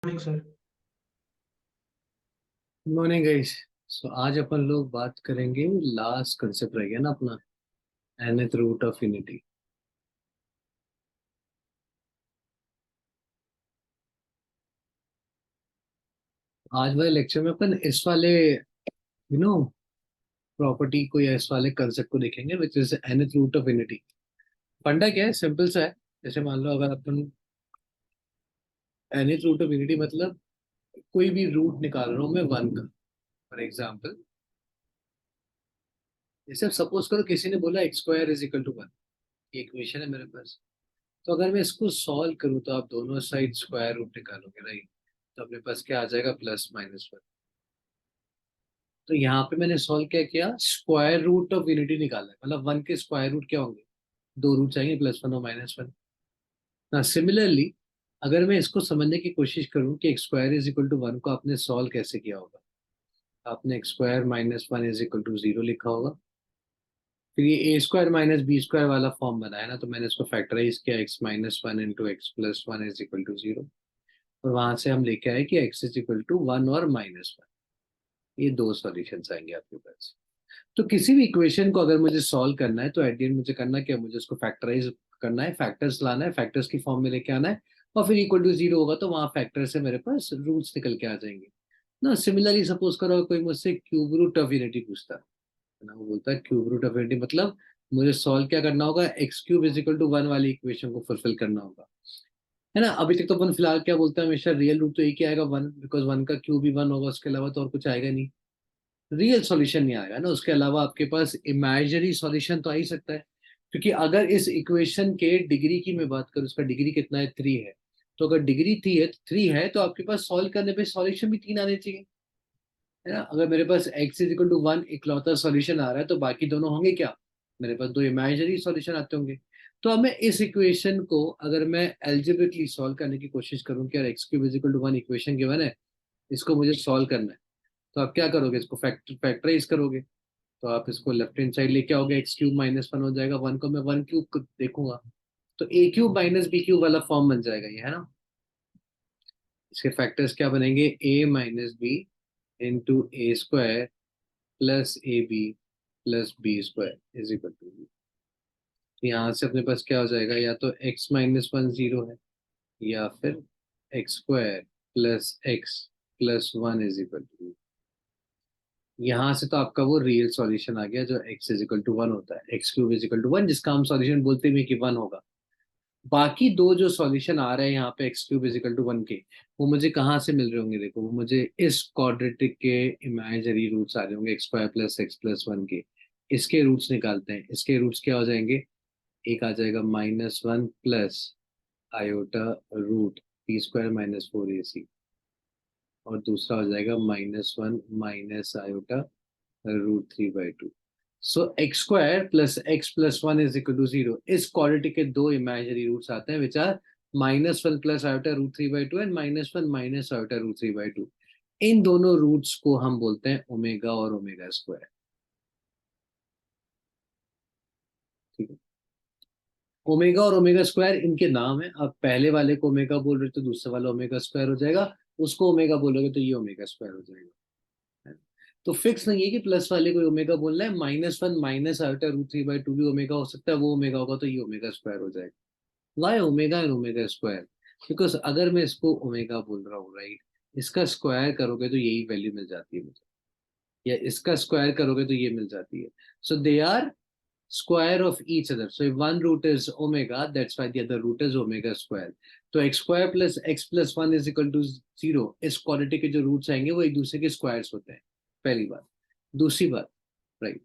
Morning sir. Morning guys. So आज अपन लोग बात करेंगे। लास्ट कंसेप्ट रह गया ना अपना, nth रूट ऑफ यूनिटी। आज वाले लेक्चर में अपन इस वाले प्रॉपर्टी को या इस वाले कंसेप्ट को देखेंगे which is nth root of unity. फंडा क्या है, सिंपल सा है। जैसे मान लो अगर अपन nth रूट ऑफ यूनिटी मतलब कोई भी रूट निकाल रहा हूँ मैं वन का। फॉर एग्जाम्पल, जैसे सपोज करो किसी ने बोला X square is equal to one. ये इक्वेशन है मेरे पास। तो अगर मैं इसको सॉल्व करूँ तो आप दोनों साइड स्क्वायर रूट निकालोगे, राइट? तो अपने पास क्या आ जाएगा, प्लस माइनस वन। तो यहाँ पे मैंने सॉल्व क्या किया, स्क्वायर रूट ऑफ यूनिटी निकाला है। मतलब वन के स्क्वायर रूट क्या होंगे, दो रूट आएंगे, प्लस वन और माइनस वन। ना सिमिलरली, अगर मैं इसको समझने की कोशिश करूँ कि X square is equal to one को आपने सॉल्व कैसे किया होगा, आपने X square minus one is equal to zero लिखा होगा। फिर ये A square minus B square वाला फॉर्म बनाया ना, तो मैंने इसको फैक्टराइज किया, X minus one into X plus one is equal to zero. और वहां से हम लेके आए कि X is equal to one और माइनस वन। ये दो सॉल्यूशन आएंगे आपके पास। तो किसी भी इक्वेशन को अगर मुझे सॉल्व करना है तो एट द एंड मुझे करना क्या है, मुझे उसको फैक्टराइज करना है, फैक्टर्स लाना है, फैक्टर्स की फॉर्म में लेके आना है। और फिर इक्वल टू जीरो होगा तो वहां फैक्टर से मेरे पास रूट्स निकल के आ जाएंगे ना। सिमिलरली सपोज करो कोई मुझसे क्यूब रूट ऑफ यूनिटी पूछता है ना, वो बोलता है क्यूब रूट ऑफ यूनिटी मतलब मुझे सॉल्व क्या करना होगा, X cube is equal to one वाली इक्वेशन को फुलफिल करना होगा, है ना। अभी तक तो अपन फिलहाल क्या बोलते हैं, हमेशा रियल रूट तो एक ही आएगा, वन, बिकॉज वन का क्यूब ही वन होगा, उसके अलावा तो और कुछ आएगा नहीं। रियल सॉल्यूशन नहीं आएगा ना, उसके अलावा आपके पास इमेजिनरी सॉल्यूशन तो आ ही सकता है। क्योंकि अगर इस इक्वेशन के डिग्री की मैं बात करूं, उसका डिग्री कितना है, थ्री है। तो अगर डिग्री थ्री है तो आपके पास सॉल्व करने पे सॉल्यूशन भी तीन आने चाहिए, है ना। अगर मेरे पास x is equal to one इकलौता सॉल्यूशन आ रहा है तो बाकी दोनों होंगे क्या, मेरे पास दो इमेजिनरी सॉल्यूशन आते होंगे। तो अब मैं इस इक्वेशन को अगर मैं एल्जेब्रिकली सॉल्व करने की कोशिश करूं कि यार X cube is equal to one equation given है, इसको मुझे सॉल्व करना है, तो आप क्या करोगे, इसको फैक्टराइज करोगे। तो आप इसको लेफ्ट हैंड साइड लेके आओगे, एक्स क्यूब माइनस वन हो जाएगा, वन को मैं वन क्यूब देखूंगा तो a cube minus b cube वाला फॉर्म बन जाएगा ये, है ना। इसके फैक्टर्स क्या बनेंगे, a minus b into a square plus a b plus b square is equal to b. यहाँ से अपने पास क्या हो जाएगा, या तो एक्स माइनस वन जीरो है, या फिर X square plus x plus one is equal to. यहाँ से तो आपका वो रियल सॉल्यूशन आ गया जो X is equal to one होता है, X cube is equal to one, जिसका हम सॉल्यूशन बोलते भी कि वन होगा। बाकी दो जो सॉल्यूशन आ रहे हैं यहाँ पे X cube is equal to one के, वो मुझे कहाँ से मिल रहे होंगे, देखो वो मुझे इस क्वाड्रेटिक के इमेजिनरी रूट्स आ रहे होंगे, x square plus x plus one के। इसके रूट्स निकालते हैं, इसके रूट्स क्या हो जाएंगे, एक आ जाएगा minus one plus iota root p square minus four a c, और दूसरा हो जाएगा minus one minus iota root three by two. So x square plus x plus one is equal to zero. इस क्वाड्रेटिक के दो imaginary roots आते हैं which are minus one plus iota root three by two and minus one minus iota root three by two. इन दोनों roots को हम बोलते हैं ओमेगा और ओमेगा स्क्वायर। ठीक है, ओमेगा और ओमेगा स्क्वायर इनके नाम है। आप पहले वाले को ओमेगा बोल रहे हो तो दूसरे वाला ओमेगा स्क्वायर हो जाएगा, उसको ओमेगा बोलोगे तो ये ओमेगा स्क्वायर हो जाएगा। तो फिक्स नहीं है कि प्लस वाले को ओमेगा बोलना है, minus one minus iota root three by two भी ओमेगा हो सकता है, वो ओमेगा होगा तो ये ओमेगा स्क्वायर हो जाएगा। Why omega and omega square, because अगर मैं इसको ओमेगा बोल रहा हूँ, राइट, इसका स्क्वायर करोगे तो यही वैल्यू मिल जाती है मुझे, या इसका स्क्वायर करोगे तो ये मिल जाती है। So they are square of each other. So if one root is omega, that's why the other root is omega square. तो x square plus x plus one is equal to zero. इस quality के जो roots आएंगे वो एक दूसरे के squares होते हैं, पहली बात। दूसरी बात, राइट,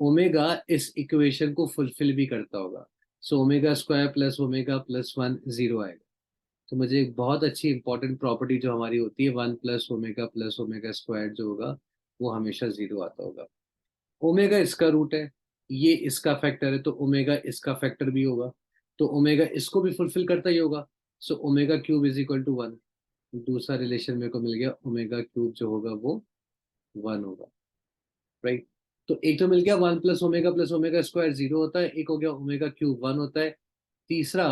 ओमेगा इस इक्वेशन को फुलफिल भी करता होगा। So omega square plus one zero आएगा। तो मुझे एक बहुत अच्छी इंपॉर्टेंट प्रॉपर्टी जो हमारी होती है, वन प्लस ओमेगा स्क्वायर जो होगा वो हमेशा जीरो आता होगा। ओमेगा इसका रूट है, ये इसका फैक्टर है, तो ओमेगा इसका फैक्टर भी होगा, तो ओमेगा इसको भी फुलफिल करता ही होगा। So omega cube is equal to one. दूसरा रिलेशन मेरे को मिल गया, ओमेगा क्यूब जो होगा वो वन होगा, राइट। तो एक तो मिल गया one plus omega square zero होता है, एक हो गया ओमेगा क्यूब वन होता है। तीसरा,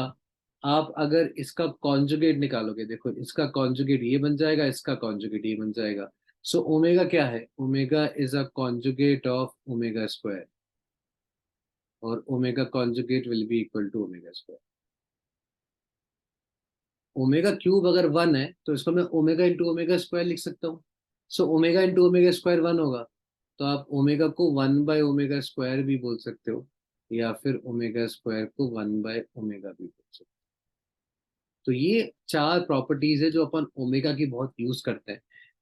आप अगर इसका कॉन्जुगेट निकालोगे, देखो इसका कॉन्जुगेट ये बन जाएगा, इसका कॉन्जुगेट ये बन जाएगा। सो ओमेगा क्या है, omega is a conjugate of omega square, और omega conjugate will be equal to omega square. Omega cube अगर 1 है तो इसको मैं ओमेगा इंटू ओमेगा स्क्वायर लिख सकता हूँ। So omega into omega square 1 होगा, तो आप ओमेगा को 1/ओमेगा स्क्वायर भी बोल सकते हो, या फिर ओमेगा स्क्वायर को 1/ओमेगा भी बोल सकते हो। तो ये चार प्रॉपर्टीज है जो अपन ओमेगा की बहुत यूज करते हैं।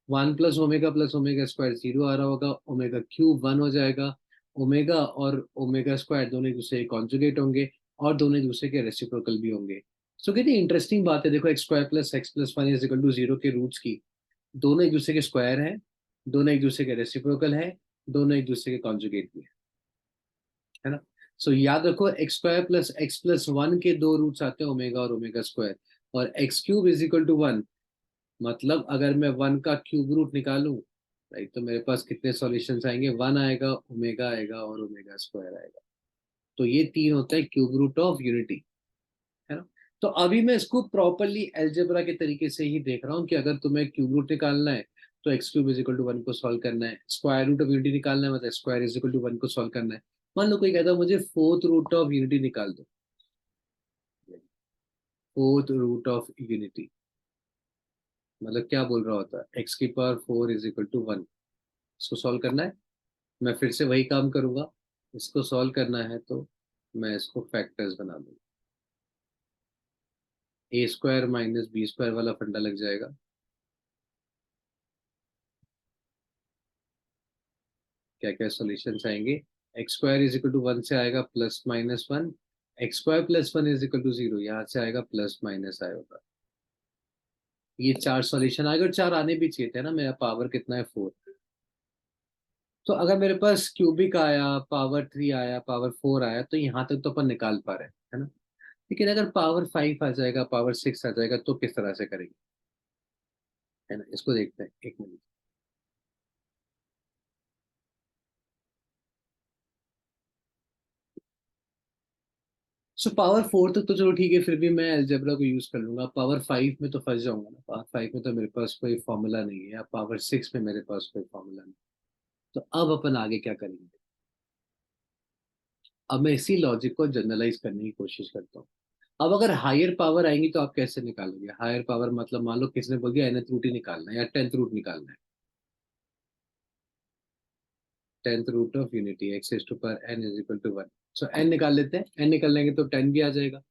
1 प्लस ओमेगा स्क्वायर 0 आ रहा होगा, ओमेगा क्यूब 1 हो जाएगा, ओमेगा और ओमेगा स्क्वायर दोनों एक दूसरे के कॉन्जुगेट होंगे, और दोनों एक दूसरे के रेसिप्रोकल भी होंगे। सो कितनी इंटरेस्टिंग बात है, देखो x² + x + 1 is equal to 0 के रूट्स की दोनों एक दूसरे के स्क्वायर हैं, दोनों एक दूसरे के रेसिप्रोकल है, दोनों एक दूसरे के कॉन्जुगेट भी है ना। सो याद रखो x² + x + 1 के दो रूट्स आते हैं, ओमेगा और ओमेगा स्क्वायर, और x³ इज इक्वल टू 1। मतलब अगर मैं 1 का क्यूब रूट निकालूं, राइट, तो मेरे पास कितने सॉल्यूशंस आएंगे, 1 आएगा, ओमेगा आएगा और ओमेगा स्क्वायर आएगा। तो ये तीन होता है क्यूब रूट ऑफ यूनिटी, है ना। तो अभी मैं इसको प्रॉपरली अलजेब्रा के तरीके से ही देख रहा हूँ कि अगर तुम्हें क्यूब रूट निकालना है तो x³ इज इक्वल टू 1 को सॉल्व करना है, स्क्वायर रूट ऑफ यूनिटी निकालना है मतलब स्क्वायर इज इक्वल टू 1 को सॉल्व करना है। मान लो कोई कहता है मुझे फोर्थ रूट ऑफ यूनिटी निकाल दो, फोर्थ रूट ऑफ यूनिटी मतलब क्या बोल रहा होता है, x⁴ इज इक्वल टू 1, इसको सॉल्व करना है। मैं फिर से वही काम करूंगा, इसको सॉल्व करना है तो मैं इसको फैक्टर्स बना दूंगा, a² - b² वाला फंडा लग जाएगा। क्या क्या सॉल्यूशंस आएंगे, x² इज इक्वल टू 1 से आएगा +-1, x² + 1 इज इक्वल टू 0, यहाँ से आएगा प्लस माइनस आएगा। ये चार सॉल्यूशन आएगा, और चार आने भी चाहिए थे ना, मेरा पावर कितना है 4। तो अगर मेरे पास क्यूबिक आया, पावर 3 आया, पावर 4 आया, तो यहाँ तक तो अपन निकाल पा रहे हैं, है ना। लेकिन अगर पावर 5 आ जाएगा, पावर 6 आ जाएगा, तो किस तरह से करेंगे, है ना, इसको देखते हैं, एक मिनट। सो पावर 4 तक तो चलो ठीक है, फिर भी मैं अलजेब्रा को यूज कर लूंगा। पावर 5 में तो फंस जाऊंगा ना, पावर 5 में तो मेरे पास कोई फॉर्मूला नहीं है, या पावर 6 में मेरे पास कोई फॉर्मूला नहीं। तो अब अपन आगे क्या करेंगे, अब मैं इसी लॉजिक को जनरलाइज करने की कोशिश करता हूँ। अब अगर हायर पावर आएंगी तो आप कैसे निकालोगे, हायर पावर मतलब मान लो किसने बोल दिया nth रूट ही निकालना है या 10th रूट निकालना है, 10th root of unity x⁴n is equal to 1। So n निकाल लेते हैं, n निकाल लेंगे तो 10 भी आ जाएगा।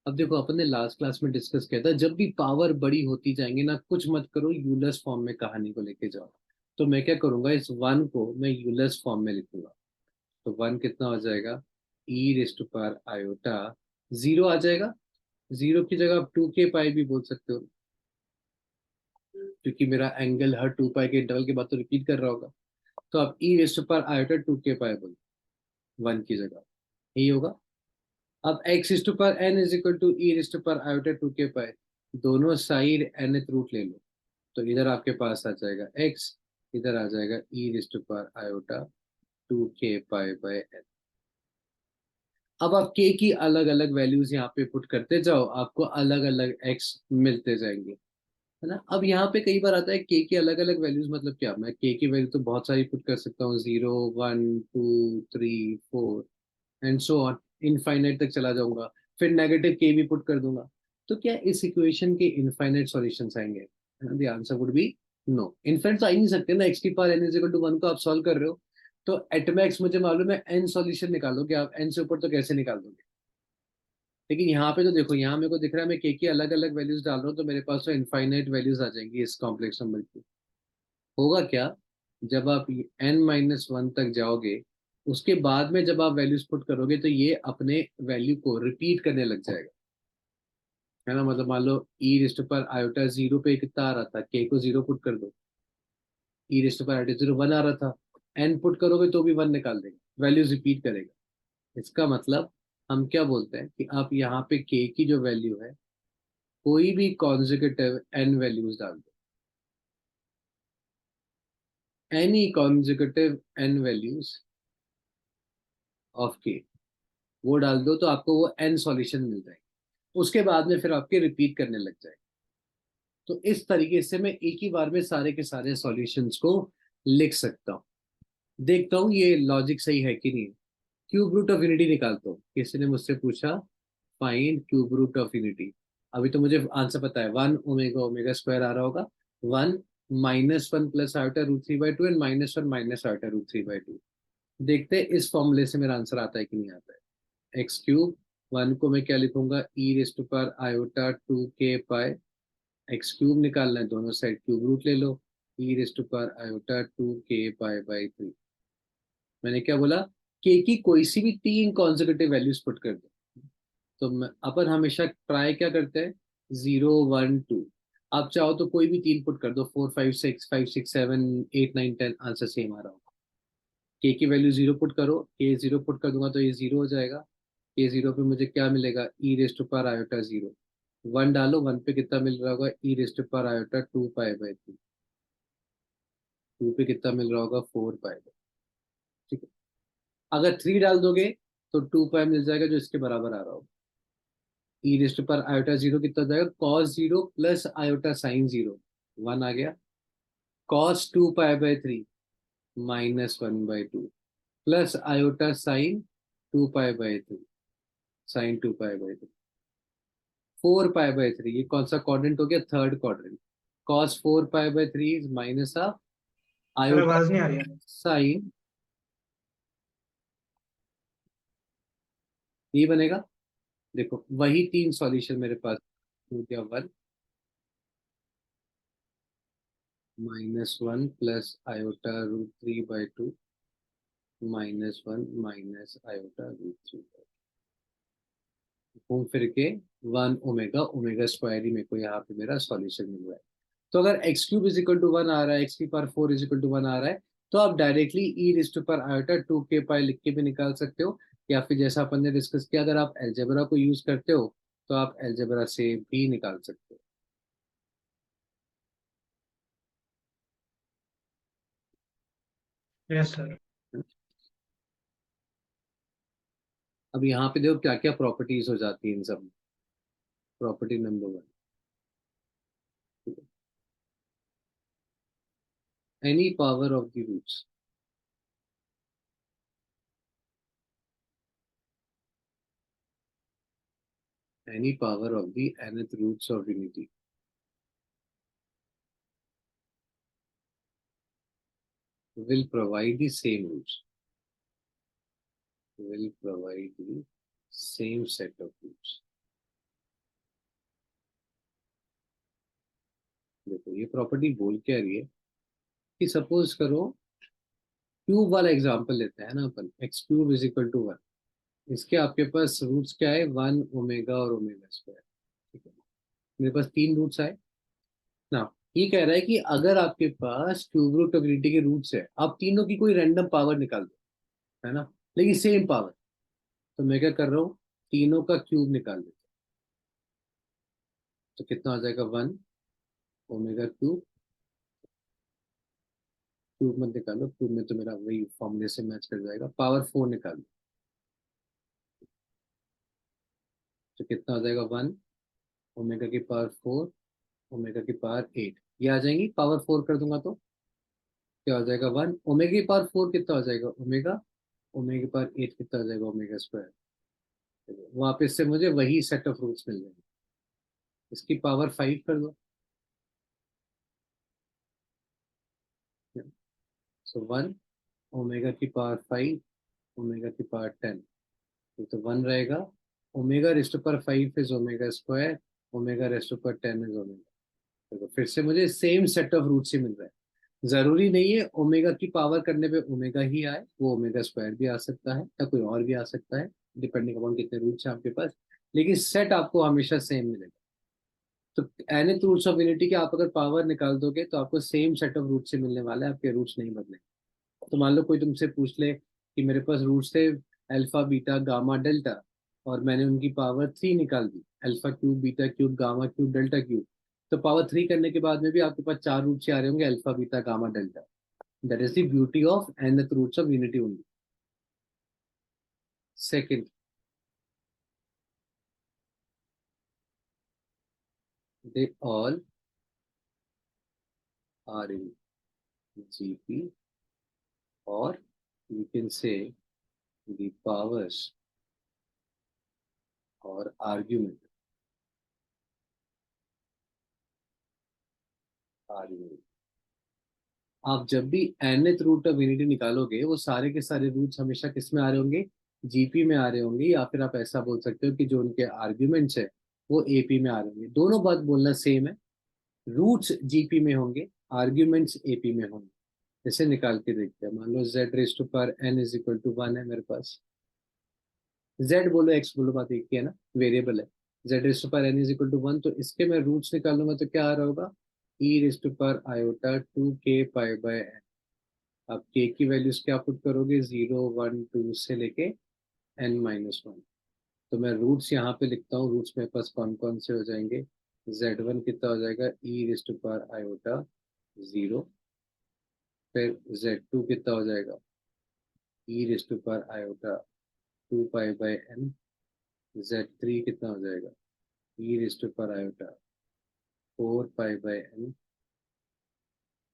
अब देखो अपन ने लास्ट क्लास में डिस्कस किया था, जब भी पावर बड़ी होती जाएंगी ना, कुछ मत करो, यूलर्स फॉर्म में कहानी को लेके जाओ। तो मैं क्या करूंगा, इस 1 को मैं यूलर्स फॉर्म में लिखूंगा। तो 1 कितना हो जाएगा, e⁻i, 0 आ जाएगा। 0 की जगह आप 2k π भी बोल सकते हो, क्योंकि मेरा एंगल हर 2 पाई के इंटरवल के बाद तो रिपीट कर रहा होगा। तो आप e⁻i 2k π बोलो 1 की जगह, यही होगा। अब x⁻n is equal to e⁻i 2k π, दोनों साइड nth रूट ले लो, तो इधर आपके पास आ जाएगा x, इधर आ जाएगा e⁻i 2k π/n। अब आप k की अलग अलग वैल्यूज यहाँ पे पुट करते जाओ, आपको अलग अलग x मिलते जाएंगे, है ना। अब यहाँ पे कई बार आता है के की अलग अलग वैल्यूज, मतलब क्या, मैं के की वैल्यू तो बहुत सारी पुट कर सकता हूँ, 0 1 2 3 4 एंड सो ऑन, इनफाइनाइट तक चला जाऊंगा, फिर नेगेटिव के भी पुट कर दूंगा। तो क्या इस इक्वेशन के इनफाइनाइट सॉल्यूशंस आएंगे, the answer would be no. Infinite तो आ ही नहीं सकते ना, x⁻n = 1 को आप सॉल्व कर रहे हो, तो एटमैक्स मुझे मालूम है n सॉल्यूशन निकालोगे आप, n से ऊपर तो कैसे निकाल दोगे। लेकिन यहाँ पे तो देखो, यहाँ मेरे को दिख रहा है मैं के की अलग अलग वैल्यूज डाल रहा हूँ, तो मेरे पास तो इनफाइनाइट वैल्यूज आ जाएंगी इस कॉम्प्लेक्स नंबर की। होगा क्या, जब आप n-1 तक जाओगे, उसके बाद में जब आप वैल्यूज पुट करोगे तो ये अपने वैल्यू को रिपीट करने लग जाएगा, है ना। मतलब मान लो e⁻i 0 पे कितना आ रहा था, के को 0 पुट कर दो, e⁻i 0 1 आ रहा था, n पुट करोगे तो भी 1 निकाल देगा, वैल्यूज रिपीट करेगा। इसका मतलब हम क्या बोलते हैं कि आप यहाँ पे के की जो वैल्यू है, कोई भी कॉन्जिक्यूटिव n वैल्यूज डाल दो, any consecutive n values of के, वो डाल दो तो आपको वो n सॉल्यूशन मिल जाएंगे। उसके बाद में फिर आपके रिपीट करने लग जाए। तो इस तरीके से मैं एक ही बार में सारे के सारे सॉल्यूशंस को लिख सकता हूँ। देखता हूँ ये लॉजिक सही है कि नहीं। क्यूब रूट ऑफ यूनिटी निकालता हूँ। किसी ने मुझसे पूछा find cube root of unity. अभी तो मुझे आंसर पता है, 1 ओमेगा ओमेगा स्क्वायर आ रहा होगा। 1 - 1 plus iota root 3/2 and -1 minus iota root 3/2। देखते हैं इस फॉर्मूले से मेरा आंसर आता है कि नहीं आता है। एक्स क्यूब, 1 को मैं क्या लिखूंगा, e raised to power iota 2k pi. X cube निकालना है, दोनों साइड क्यूब रूट ले लो। E raised to power iota 2k पाई/3। मैंने क्या बोला, के की कोई सी भी 3 कॉन्जिक्यूटिव वैल्यूज पुट कर दो। तो अपन हमेशा ट्राई क्या करते हैं, 0 1 2। आप चाहो तो कोई भी 3 पुट कर दो, 4 5 6 5 6 7 8 9 10, आंसर सेम आ रहा होगा। के की वैल्यू 0 पुट करो, के 0 पुट कर दूंगा तो ये 0 हो जाएगा। के 0 पे मुझे क्या मिलेगा, ई रेस्ट टू पावर आयोटा 0। 1 डालो, 1 पे कितना मिल रहा होगा, ई रेस्ट टू पावर आयोटा 2 पाई/3। 2 पे कितना मिल रहा होगा, 4 पाई। ठीक है। अगर 3 डाल दोगे तो 2 पाई मिल जाएगा, जो इसके बराबर आ रहा होगा। ई रेस्ट पर आयोटा 0 कितना हो जाएगा, कॉस 0 प्लस आयोटा साइन 0। 1 आ गया। कॉस 2 पाई/3 -1/2 प्लस आयोटा साइन 2 पाई/3 साइन 2 पाई/3। 4 पाई/3, ये कौन सा क्वाड्रेंट हो गया, थर्ड क्वाड्रेंट। कॉस 4 पाई/3 is minus of sir iota आवाज नहीं आ रही है। साइन, ये बनेगा। देखो वही 3 सॉल्यूशन मेरे पास हो गया। 1 -1 plus iota root 3/2 -1 minus iota root 3। घूम फिर के 1 ओमेगा ओमेगा स्क्वायर ही मेरे को यहाँ पे मेरा सॉल्यूशन मिल रहा है। तो अगर X cube is equal to 1 आ रहा है, एक्स की पावर 4 इज इक्वल टू 1 आ रहा है, तो आप directly E rays to power iota 2k pi लिख के भी निकाल सकते हो। या फिर जैसा अपन ने डिस्कस किया, अगर आप एलजेब्रा को यूज करते हो तो आप एलजेब्रा से भी निकाल सकते हो। Yes sir. अब यहाँ पे देखो क्या क्या प्रॉपर्टीज हो जाती है इन सब। Property number 1, any power of the roots, any power of the nth roots of unity will provide the same roots, will provide the same set of roots। देखो ये प्रॉपर्टी बोल क्या रही है कि सपोज करो, क्यूब वाला एग्जांपल लेते हैं ना अपन, x cube is equal to 1। इसके आपके पास रूट्स क्या है, 1 ओमेगा और ओमेगा स्क्वायर। ठीक है, मेरे पास 3 रूट्स आए ना। ये कह रहा है कि अगर आपके पास क्यूब रूट ऑफ यूनिटी के रूट्स है, आप तीनों की कोई रैंडम पावर निकाल दो, है ना, लेकिन सेम पावर। तो मैं क्या कर रहा हूँ, तीनों का क्यूब निकाल देता हूँ। तो कितना हो जाएगा, 1 ओमेगा क्यूब। क्यूब मत निकालो, क्यूब में तो मेरा वही फॉर्मूले से मैच कर जाएगा, पावर 4 निकालो। तो कितना हो जाएगा, 1 ओमेगा की पावर 4 ओमेगा की पावर 8, ये आ जाएंगी। पावर 4 कर दूंगा तो क्या हो जाएगा, 1 ओमेगा की पावर 4 कितना हो जाएगा, ओमेगा। ओमेगा की पावर 8 कितना हो जाएगा, ओमेगा स्क्वायर। वापस से मुझे वही सेट ऑफ रूट्स मिल जाएंगे। इसकी पावर 5 कर दो। सो 1 ओमेगा की पावर 5 ओमेगा की पावर 10, ये तो 1 रहेगा। ओमेगा रेस्ट पर 5 is omega square, omega rest पर 10 इज ओमेगा। देखो फिर से मुझे सेम सेट ऑफ रूट्स ही मिल रहा है। जरूरी नहीं है ओमेगा की पावर करने पे ओमेगा ही आए, वो ओमेगा स्क्वायर भी आ सकता है या कोई और भी आ सकता है, डिपेंडिंग अपॉन कितने रूट्स हैं आपके पास। लेकिन सेट आपको हमेशा सेम मिलेगा। तो nth रूट्स ऑफ यूनिटी के आप अगर पावर निकाल दोगे तो आपको सेम सेट ऑफ रूट से मिलने वाला है, आपके रूट्स नहीं बदलेंगे। तो मान लो कोई तुमसे पूछ ले कि मेरे पास रूट्स थे अल्फा बीटा गामा डेल्टा, और मैंने उनकी पावर 3 निकाल दी, alpha cube beta cube gamma cube delta cube. तो पावर 3 करने के बाद में भी आपके पास 4 रूट्स आ रहे होंगे, alpha beta gamma delta. That is the beauty of nth roots of unity only. Second, they all are in GP और you can say the powers और आर्ग्यूमेंट आर इन। आप जब भी nth रूट ऑफ यूनिटी निकालोगे वो सारे के सारे रूट्स हमेशा किस में आ रहे होंगे, जीपी में आ रहे होंगे, या फिर आप ऐसा बोल सकते हो कि जो उनके आर्ग्यूमेंट्स है वो एपी में आ रहे होंगे। दोनों बात बोलना सेम है, रूट्स जीपी में होंगे, आर्ग्यूमेंट्स एपी में होंगे। जैसे निकाल के देखते हैं, मान लो z race to power N is equal to one है मेरे पास। जेड बोलो एक्स बोलो, बात एक ही है ना, वेरिएबल है। Z race to power N is equal to one, तो इसके मैं रूट्स निकालूंगा तो क्या आ रहा होगा, e raised to power iota two के पाई बाय। आप के की वैल्यूज क्या पुट करोगे, 0 1 2 से लेके n-1। तो मैं रूट्स यहाँ पे लिखता हूँ, रूट्स मेरे पास कौन कौन से हो जाएंगे। z1 कितना हो जाएगा, e raised to power iota 0। फिर z2 कितना हो जाएगा, e raised to power iota 2 pi by n। z3 कितना हो जाएगा, e raised to power iota 4 pi by n।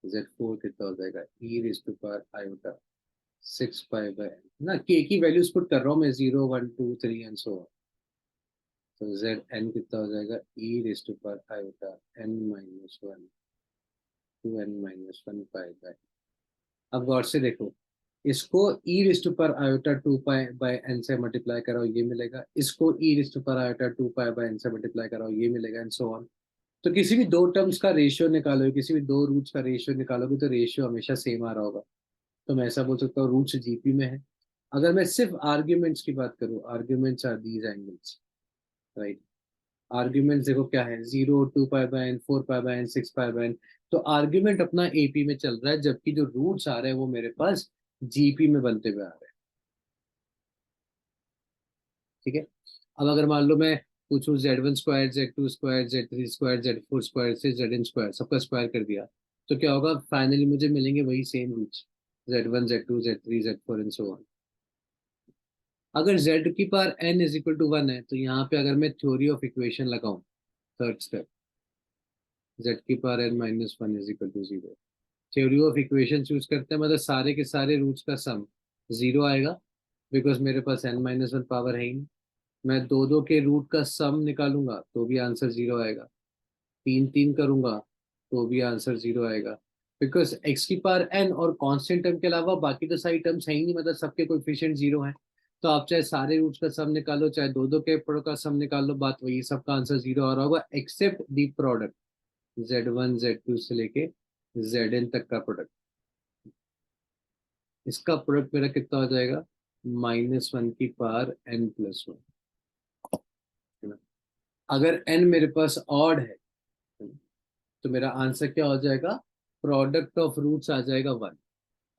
z4 कितना हो जाएगा, e raised to power iota 6 pi by n। ना के की वैल्यूज पुट कर रहा हूँ मैं, 0 1 2 3 एंड सो। तो जेड एन कितना हो जाएगा, e raised to power iota n-1 2n-1 pi by. अब गौर से देखो, इसको e raised to power iota 2 pi by n से मल्टीप्लाई कराओ ये मिलेगा, इसको e raised to power iota 2 pi by n से मल्टीप्लाई कराओ ये मिलेगा, एंड सो ऑन। तो किसी भी दो टर्म्स का रेशियो निकालोगे, किसी भी दो रूट्स का रेशियो निकालोगे तो रेशियो हमेशा सेम आ रहा होगा। तो मैं ऐसा बोल सकता हूँ रूट्स जीपी में है। अगर मैं सिर्फ आर्ग्यूमेंट्स की बात करूँ, arguments are these angles, right. Argument देखो क्या है, 0 2 pi by n 4 pi by n 6 pi by n। तो आर्ग्यूमेंट अपना एपी में चल रहा है, जबकि जो रूट्स आ रहे हैं वो मेरे पास जीपी में बनते हुए आ रहे हैं। ठीक है। अब अगर मान लो मैं पूछूं z1 square z2 square z3 square z4 square से zn स्क्वायर सबका स्क्वायर कर दिया, तो क्या होगा, फाइनली मुझे मिलेंगे वही same roots, z1 z2 z3 z4 and so on. अगर z की power n is equal to one है, तो यहाँ पे अगर मैं थ्योरी ऑफ इक्वेशन लगाऊं, थर्ड स्टेप, z की power n-1 is equal to zero. Theory of equation use करते हैं, मतलब सारे के सारे रूट्स का सम जीरो आएगा, बिकॉज मेरे पास n-1 पावर है ही नहीं। मैं दो दो के रूट का सम निकालूंगा तो भी आंसर जीरो आएगा, तीन तीन करूंगा तो भी आंसर जीरो आएगा, बिकॉज एक्स की पावर n और कांस्टेंट टर्म के अलावा बाकी तो सारी टर्म्स है ही नहीं, मतलब सबके कोएफिशिएंट जीरो हैं। तो आप चाहे सारे रूट्स का सम निकालो, चाहे दो दो के प्रोडक्ट का सम निकाल लो, बात वही, सबका आंसर जीरो आ रहा होगा accept the product, z1 z2 से लेके zn तक का प्रोडक्ट। इसका प्रोडक्ट मेरा कितना हो जाएगा, -1 की पावर n+1, है ना। अगर n मेरे पास ऑड है तो मेरा आंसर क्या हो जाएगा, प्रोडक्ट ऑफ रूट्स आ जाएगा 1।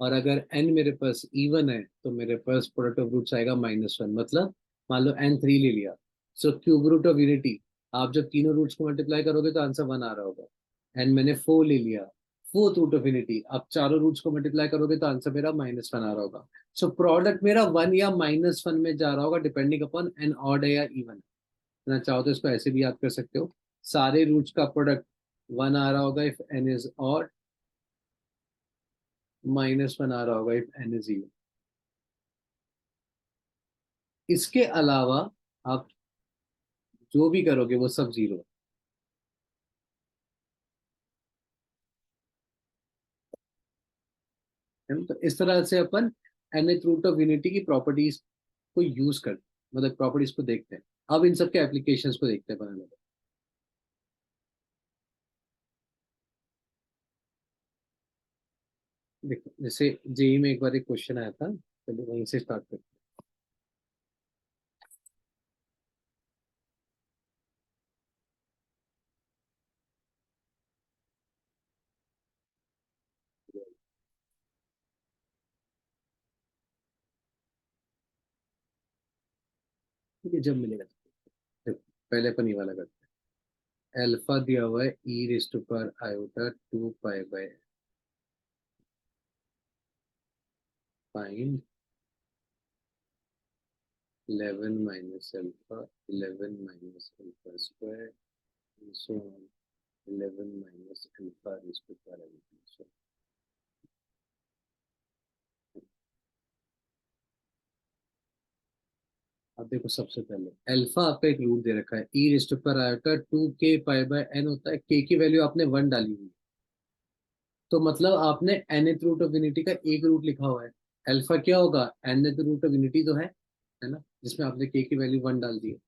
और अगर n मेरे पास इवन है तो मेरे पास प्रोडक्ट ऑफ रूट्स आएगा -1। मतलब मान लो n 3 ले लिया, so cube root of unity, आप जब तीनों रूट्स को मल्टीप्लाई करोगे तो आंसर 1 आ रहा होगा। एंड मैंने 4 ले लिया, फोर्थ रूट ऑफ यूनिटी, आप चारों रूट्स को मल्टीप्लाई करोगे तो आंसर मेरा -1 आ रहा होगा। सो प्रोडक्ट मेरा 1 या -1 में जा रहा होगा, डिपेंडिंग अपॉन एन ऑड है या इवन है ना। चाहो तो इसको ऐसे भी याद कर सकते हो, सारे रूट्स का प्रोडक्ट 1 आ रहा होगा इफ एन इज ऑड, -1 आ रहा होगा इफ एन इज इवन। इसके अलावा आप जो भी करोगे वो सब जीरो है ना। तो इस तरह से अपन nth रूट ऑफ यूनिटी की प्रॉपर्टीज को यूज कर, मतलब प्रॉपर्टीज को देखते हैं। अब इन सब के एप्लीकेशंस को देखते हैं बनाने में। देखो जैसे जेई में एक बार एक क्वेश्चन आया था, चलिए वहीं से स्टार्ट करते हैं। ठीक है, जब मिलेगा। देखो, पहले अपन ये वाला करते हैं। अल्फा दिया हुआ है e raised to power iota 2 pi by, find 11 minus alpha 11 minus alpha square, so on. 11 minus alpha raised to power n। अब देखो सबसे पहले अल्फा आपका एक रूट दे रखा है, e rays to power iota 2k pi by n होता है, k की वैल्यू आपने 1 डाली हुई है, तो मतलब आपने nth रूट ऑफ यूनिटी का एक रूट लिखा हुआ है। अल्फा क्या होगा, nth रूट ऑफ यूनिटी तो है ना, जिसमें आपने k की वैल्यू 1 डाल दी है।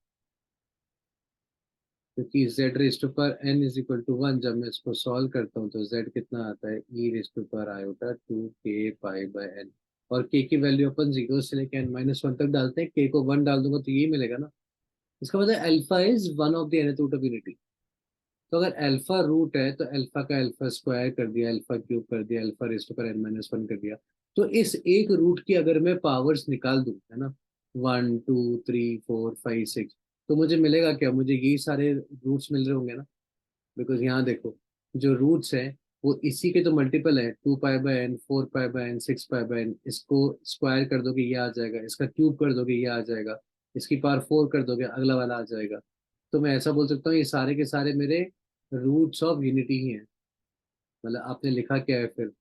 क्योंकि z raise to power n is equal to 1, जब मैं इसको सॉल्व करता हूँ तो z कितना आता है, e raise to power iota 2k pi by n। और k की वैल्यू अपन 0 से लेकर n-1 तक डालते हैं, k को 1 डाल दूंगा तो यही मिलेगा ना। इसका मतलब alpha is one of the nth root of unity. तो अगर अल्फा रूट है तो अल्फा का अल्फा स्क्वायर कर दिया, अल्फा क्यूब कर दिया, alpha raise to power n-1 कर दिया। तो इस एक रूट की अगर मैं पावर्स निकाल दूं, है ना, 1 2 3 4 5 6, तो मुझे मिलेगा क्या, मुझे यही सारे रूट्स मिल रहे होंगे ना। बिकॉज यहाँ देखो, जो रूट्स है वो इसी के तो मल्टीपल है, 2 pi by n, 4 pi by n, 6 pi by n। इसको स्क्वायर कर दोगे ये आ जाएगा, इसका क्यूब कर दोगे ये आ जाएगा, इसकी पावर 4 कर दोगे अगला वाला आ जाएगा। तो मैं ऐसा बोल सकता हूँ ये सारे के सारे मेरे रूट्स ऑफ यूनिटी ही हैं। मतलब आपने लिखा क्या है फिर,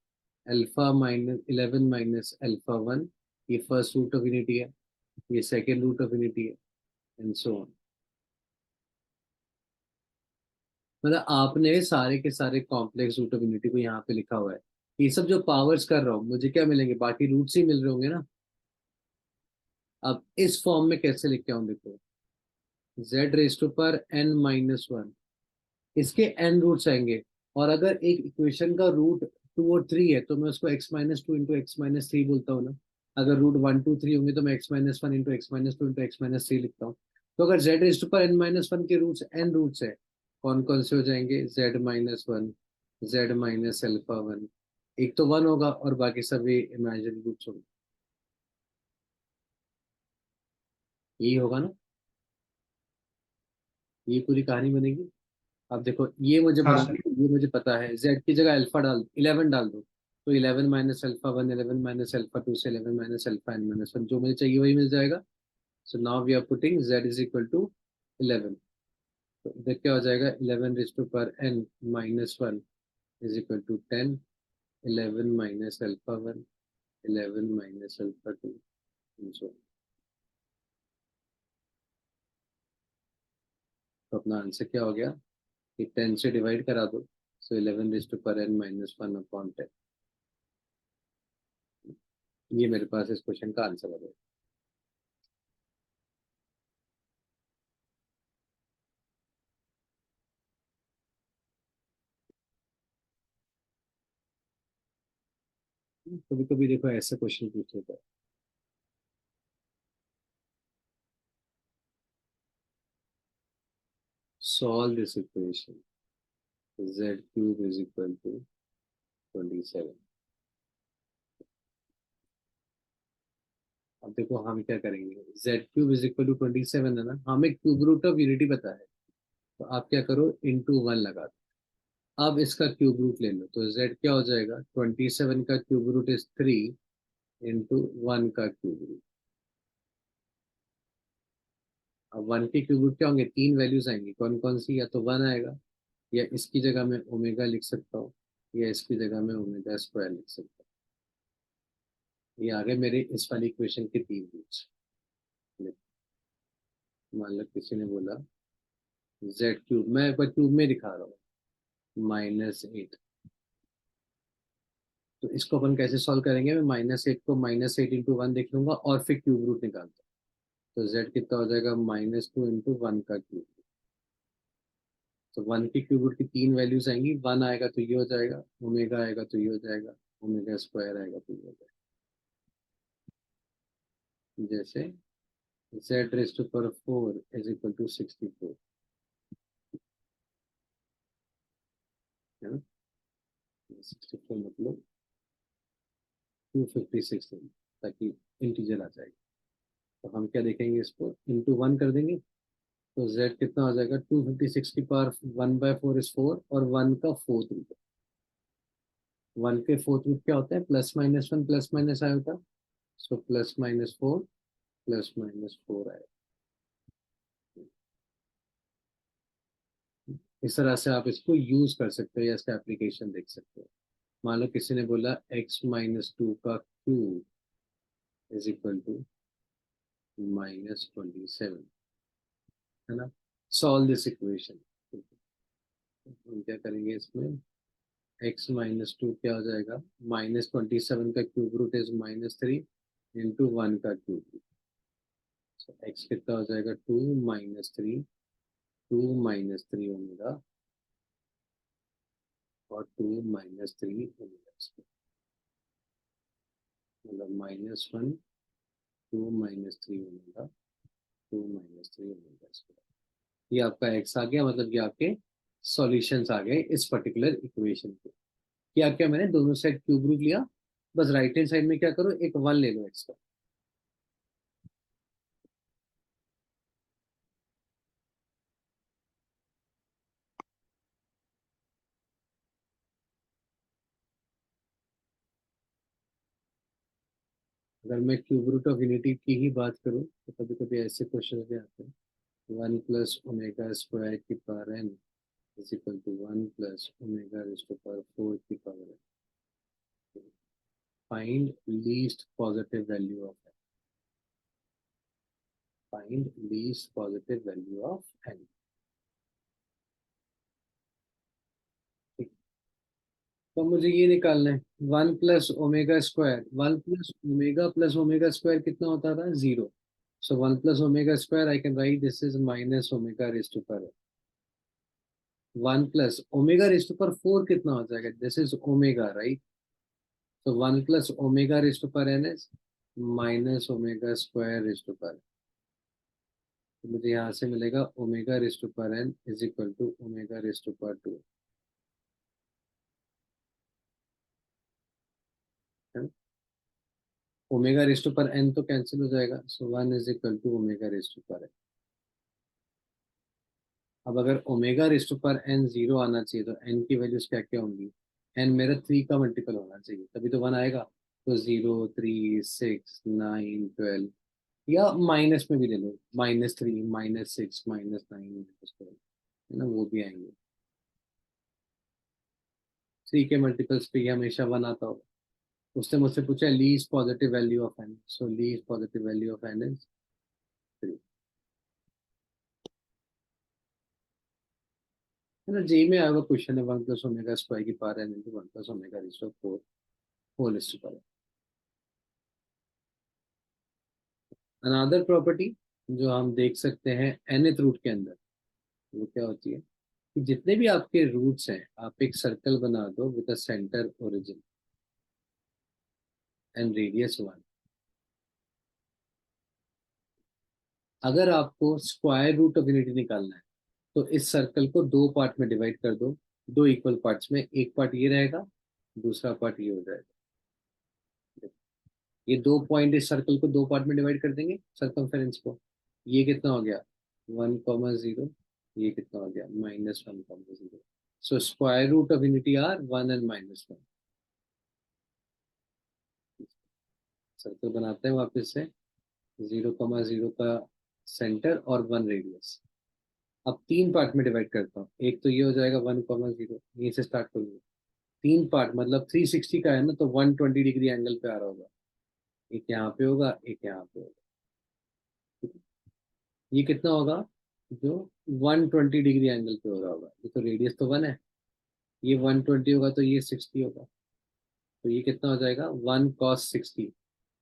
अल्फा माइनस 11 माइनस अल्फा 1, ये फर्स्ट रूट ऑफ यूनिटी है, ये सेकेंड रूट ऑफ यूनिटी है, एंड सो ऑन। मतलब आपने सारे के सारे कॉम्प्लेक्स रूट ऑफ यूनिटी को यहाँ पे लिखा हुआ है। ये सब जो पावर्स कर रहा हूँ मुझे क्या मिलेंगे, बाकी रूट्स ही मिल रहे होंगे ना। अब इस फॉर्म में कैसे लिख के आऊँ, देखो z raise to power n-1, इसके n रूट्स आएंगे। और अगर एक इक्वेशन का रूट 2 और 3 है तो मैं उसको x-2 इंटू x-3 बोलता हूँ ना। अगर रूट 1 2 3 होंगे तो मैं x-1 into x-2 into x-3 लिखता हूँ। तो अगर z raise to power n-1 के रूट्स n रूट्स है, कौन कौन से हो जाएंगे, z-1, z-अल्फा 1, एक तो 1 होगा और बाकी सभी इमेजिनरी रूट्स होंगे। यही होगा ना, ये पूरी कहानी बनेगी। अब देखो ये मुझे हाँ बना, सर। ये मुझे पता है, z की जगह अल्फा डाल 11 डाल दो, तो 11 माइनस अल्फा 1, 11 माइनस अल्फा 2 से 11 माइनस अल्फा n-1, जो मुझे चाहिए वही मिल जाएगा। So now we are putting z is equal to 11। तो इधर क्या हो जाएगा, 11 raise to power n-1 is equal to 10, 11 minus alpha 1, 11 minus alpha 2। तो अपना आंसर क्या हो गया, कि 10 से डिवाइड करा दो, so 11 raise to power n-1 upon 10। ये मेरे पास इस क्वेश्चन का आंसर है। कभी कभी देखो ऐसा क्वेश्चन पूछ लेता है, solve this equation z cube is equal to 27। अब देखो हम क्या करेंगे, z cube is equal to 27 है ना, हमें क्यूब रूट ऑफ यूनिटी पता है। तो आप क्या करो, इंटू 1 लगा दो। अब इसका क्यूब रूट ले लो तो z क्या हो जाएगा, 27 का क्यूब रूट इज 3 इंटू 1 का क्यूब रूट। अब 1 के क्यूब रूट क्या होंगे, तीन वैल्यूज आएंगी, कौन कौन सी, या तो 1 आएगा, या इसकी जगह मैं ओमेगा लिख सकता हूँ, या इसकी जगह मैं ओमेगा स्क्वायर लिख सकता हूँ। ये आ गए मेरे इस वाली इक्वेशन के तीन रूट्स। मान लो किसी ने बोला जेड क्यूब, मैं एक बार क्यूब में दिखा रहा हूँ, -8। तो इसको अपन कैसे सॉल्व करेंगे, मैं -8 को -8 इंटू 1 देख लूंगा और फिर क्यूब रूट निकालता हूँ। तो जेड कितना हो जाएगा, -2 इंटू 1 का क्यूब। तो 1 की क्यूब रूट की तीन वैल्यूज आएंगी, 1 आएगा तो ये हो जाएगा, ओमेगा आएगा तो ये हो जाएगा, ओमेगा स्क्वायर आएगा तो ये हो जाएगा। जैसे z raise to power 4 is equal to 64, है ना। 64 मतलब 256, ताकि इंटीजर आ जाएगा। तो हम क्या देखेंगे, इसको इंटू 1 कर देंगे, तो z कितना हो जाएगा, 256 की पावर 1/4 इज 4, और 1 का फोर्थ रूट। 1 के फोर्थ रूट क्या होता है, +-1 +- आएगा, सो +-4 +-4 आएगा। इस तरह से आप इसको यूज कर सकते हो या इसका एप्लीकेशन देख सकते हो। मान लो किसी ने बोला x-2 का क्यूब इज इक्वल टू -27, है ना। Solve this equation. हम क्या करेंगे इसमें, x-2 क्या हो जाएगा, -27 का क्यूब रूट इज -3 इंटू 1 का क्यूब रूट। x कितना हो जाएगा, 2 -3, 2 -3 ओमेगा और 2 -3 ओमेगा स्क्वायर, मतलब -1, 2 -3 ओमेगा, 2 -3 ओमेगा स्क्वायर। ये आपका x आ गया, मतलब ये आपके सॉल्यूशंस आ गए इस पर्टिकुलर इक्वेशन के। क्या क्या मैंने दोनों साइड क्यूब रूट लिया, बस राइट हैंड साइड में क्या करो, एक 1 ले लो x का। अगर मैं क्यूब रूट ऑफ यूनिटी की ही बात करूं तो कभी कभी ऐसे क्वेश्चन भी आते हैं, 1 + ओमेगा स्क्वायर की power n is equal to 1 + omega की power n। Find least positive value of n। Find least positive value of n। ठीक, तो मुझे ये निकालना है, 1 + ओमेगा स्क्वायर, 1 + ओमेगा कितना होता था, 0। So 1 + omega square I can write this is -ओमेगा⁴। 1 + ओमेगा⁴ कितना हो जाएगा, दिस इज ओमेगा, राइट। तो 1 + ओमेगा⁴ is -ओमेगा² तो मुझे यहाँ से मिलेगा ओमेगा⁴ इज इक्वल टू ओमेगा⁴2। ओमेगा⁴ तो कैंसिल हो जाएगा, सो 1 इज इक्वल टू ओमेगा⁴। अब अगर ओमेगा⁴ जीरो आना चाहिए तो एन की वैल्यूज क्या क्या होंगी, एन मेरा 3 का मल्टीपल होना चाहिए तभी तो 1 आएगा। तो 0, 3, 6, 9, 12, या माइनस में भी ले लो, -3, -6, -9, -12, है ना, वो भी आएंगे। 3 के मल्टीपल्स पे ये हमेशा 1 आता होगा। उसने मुझसे पूछा least positive value of N, so least positive value of N is 3, है ना। जे में आया हुआ क्वेश्चन है, 1 + ओमेगा² की power n into 1 + omega whole square. Another property जो हम देख सकते हैं nth रूट के अंदर, वो क्या होती है कि जितने भी आपके रूट्स हैं आप एक सर्कल बना दो with a centre origin and radius 1। अगर आपको स्क्वायर रूट ऑफ यूनिटी निकालना है तो इस सर्कल को दो पार्ट में डिवाइड कर दो, दो इक्वल पार्ट्स में, एक पार्ट ये रहेगा, दूसरा पार्ट ये हो जाएगा। ये दो पॉइंट इस सर्कल को दो पार्ट में डिवाइड कर देंगे, सर्कमफेरेंस को। ये कितना हो गया, 1, 0। ये कितना हो गया, -1, 0। So square root of unity are 1 and -1। Circle बनाते हैं वापस से, 0, 0 का सेंटर और 1 रेडियस। अब तीन पार्ट में डिवाइड करता हूँ, एक तो ये हो जाएगा 1, 0, यहीं से स्टार्ट करूंगा। तीन पार्ट मतलब 360 का है ना, तो 120 डिग्री एंगल पे आ रहा होगा। एक यहाँ पे होगा, एक यहाँ पे होगा। ये कितना होगा, जो 120 डिग्री एंगल पे हो रहा होगा, ये तो रेडियस तो 1 है। ये 120 होगा तो ये 60 होगा, तो ये कितना हो जाएगा, 1 cos 60।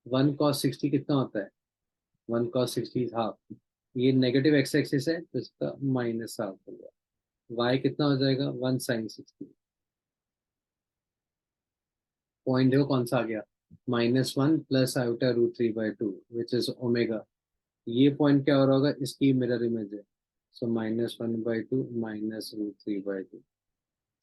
1 cos 60 कितना होता है, 1 cos 60 इज हाफ। ये नेगेटिव एक्स एक्सिस है तो इसका -हाफ हो गया। वाई कितना हो जाएगा, 1 sin 60। पॉइंट देखो कौन सा आ गया, -1 +√3/2 विच इज ओमेगा। ये पॉइंट क्या हो रहा होगा, इसकी मिरर इमेज है। सो -1/2 -√3/2।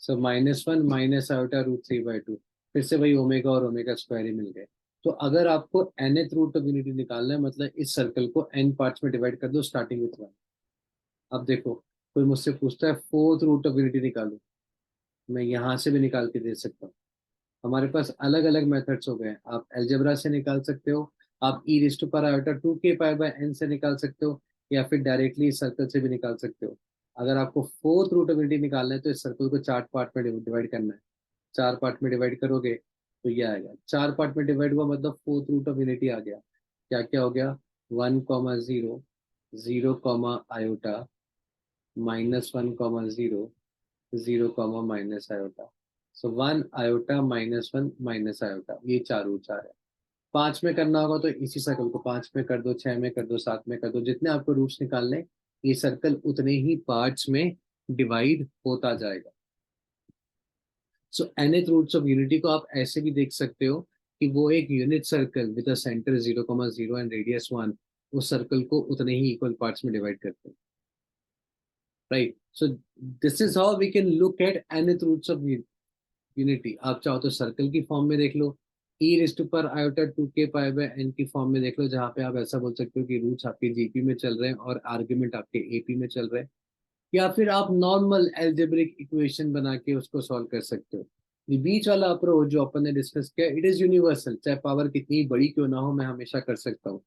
सो -1 -√3/2, फिर से वही ओमेगा और ओमेगा² ही मिल गए। तो अगर आपको nth रूट ऑफ यूनिटी निकालना है, मतलब इस सर्कल को n पार्ट्स में डिवाइड कर दो स्टार्टिंग विथ 1। अब देखो, कोई मुझसे पूछता है फोर्थ रूट ऑफ यूनिटी निकालो, मैं यहाँ से भी निकाल के दे सकता हूँ। हमारे पास अलग अलग मेथड्स हो गए हैं, आप अलजेब्रा से निकाल सकते हो, आप e⁻²k π/n से निकाल सकते हो, या फिर डायरेक्टली सर्कल से भी निकाल सकते हो। अगर आपको फोर्थ रूट ऑफ यूनिटी निकालना है तो इस सर्कल को चार पार्ट में डिवाइड करना है। चार पार्ट में डिवाइड करोगे तो ये आएगा, चार पार्ट में डिवाइड हुआ मतलब फोर्थ रूट ऑफ यूनिटी आ गया। क्या क्या हो गया, 1,0, 0,i, -1,0, 0,-i। So 1 i, -1 -i, ये चार रूट चार है। पांच में करना होगा तो इसी सर्कल को पांच में कर दो, छह में कर दो, सात में कर दो, जितने आपको रूट्स निकालने, ये सर्कल उतने ही पार्ट्स में डिवाइड होता जाएगा। सो nth रूट्स ऑफ यूनिटी को आप ऐसे भी देख सकते हो कि वो एक unit circle with a centre 0,0 and radius 1, उस सर्कल को उतने ही इक्वल पार्ट्स में डिवाइड करते हैं, right. So this is how we can look at nth roots of unity. आप चाहो तो सर्कल की फॉर्म में देख लो, e rays to power iota 2k π/n की फॉर्म में देख लो, जहाँ पे आप ऐसा बोल सकते हो कि रूट्स आपके जीपी में चल रहे हैं और आर्ग्यूमेंट आपके एपी में चल रहे हैं। या फिर आप नॉर्मल एल्जेब्रिक इक्वेशन बना के उसको सॉल्व कर सकते हो। ये बीच वाला अप्रोच जो अपन ने डिस्कस किया, इट इज यूनिवर्सल, चाहे पावर कितनी बड़ी क्यों ना हो, मैं हमेशा कर सकता हूँ।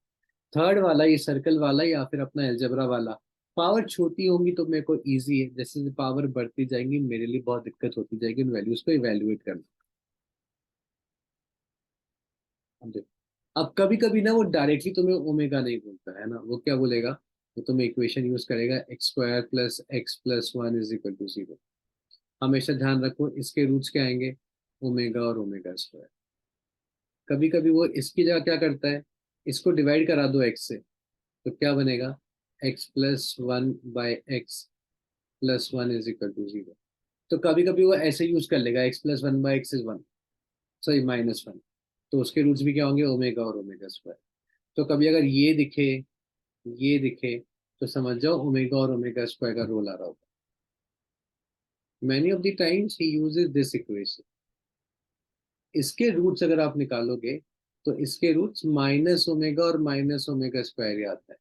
थर्ड वाला, ये सर्कल वाला या फिर अपना एल्जेब्रा वाला, पावर छोटी होंगी तो मेरे को इजी है, जैसे जैसे पावर बढ़ती जाएंगी मेरे लिए बहुत दिक्कत होती जाएगी उन वैल्यूज को इवेल्युएट करना। समझे? अब कभी कभी ना वो डायरेक्टली तुम्हें ओमेगा नहीं बोलता है ना, वो क्या बोलेगा, वो तुम्हें इक्वेशन यूज करेगा x² + x+1 = 0। हमेशा ध्यान रखो इसके रूट्स क्या आएंगे, ओमेगा और ओमेगा स्क्वायर। कभी कभी वो इसकी जगह क्या करता है, इसको डिवाइड करा दो एक्स से, तो क्या बनेगा, x+1/x+1 = 0। तो कभी कभी वो ऐसे यूज कर लेगा, x+1/x=1, सॉरी -1, तो उसके रूट्स भी क्या होंगे, ओमेगा और ओमेगा स्क्वायर। तो कभी अगर ये दिखे तो समझ जाओ ओमेगा और ओमेगा स्क्वायर का रोल आ रहा होगा। Many of the times he uses this equation. इसके रूट्स अगर आप निकालोगे तो इसके रूट्स -ओमेगा और -ओमेगा स्क्वायर ही आता है।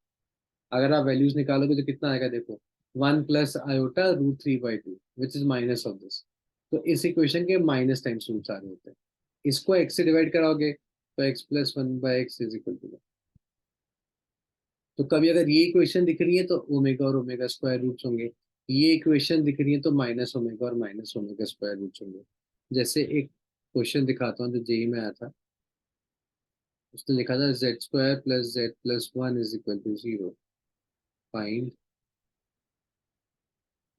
अगर आप वैल्यूज निकालोगे तो कितना आएगा, देखो, 1 + i√3/2 which is minus of this. तो इस इक्वेशन के माइनस टाइम्स रूट्स आ रहे होते हैं। इसको x से डिवाइड कराओगे तो x+1/x=1। तो कभी अगर ये इक्वेशन दिख रही है तो ओमेगा और ओमेगा स्क्वायर रूट्स होंगे, ये इक्वेशन दिख रही है तो -ओमेगा और -ओमेगा स्क्वायर रूट्स होंगे। जैसे एक क्वेश्चन दिखाता हूँ जो जेई में आया था, उसने लिखा था z² + z+1 = 0, फाइंड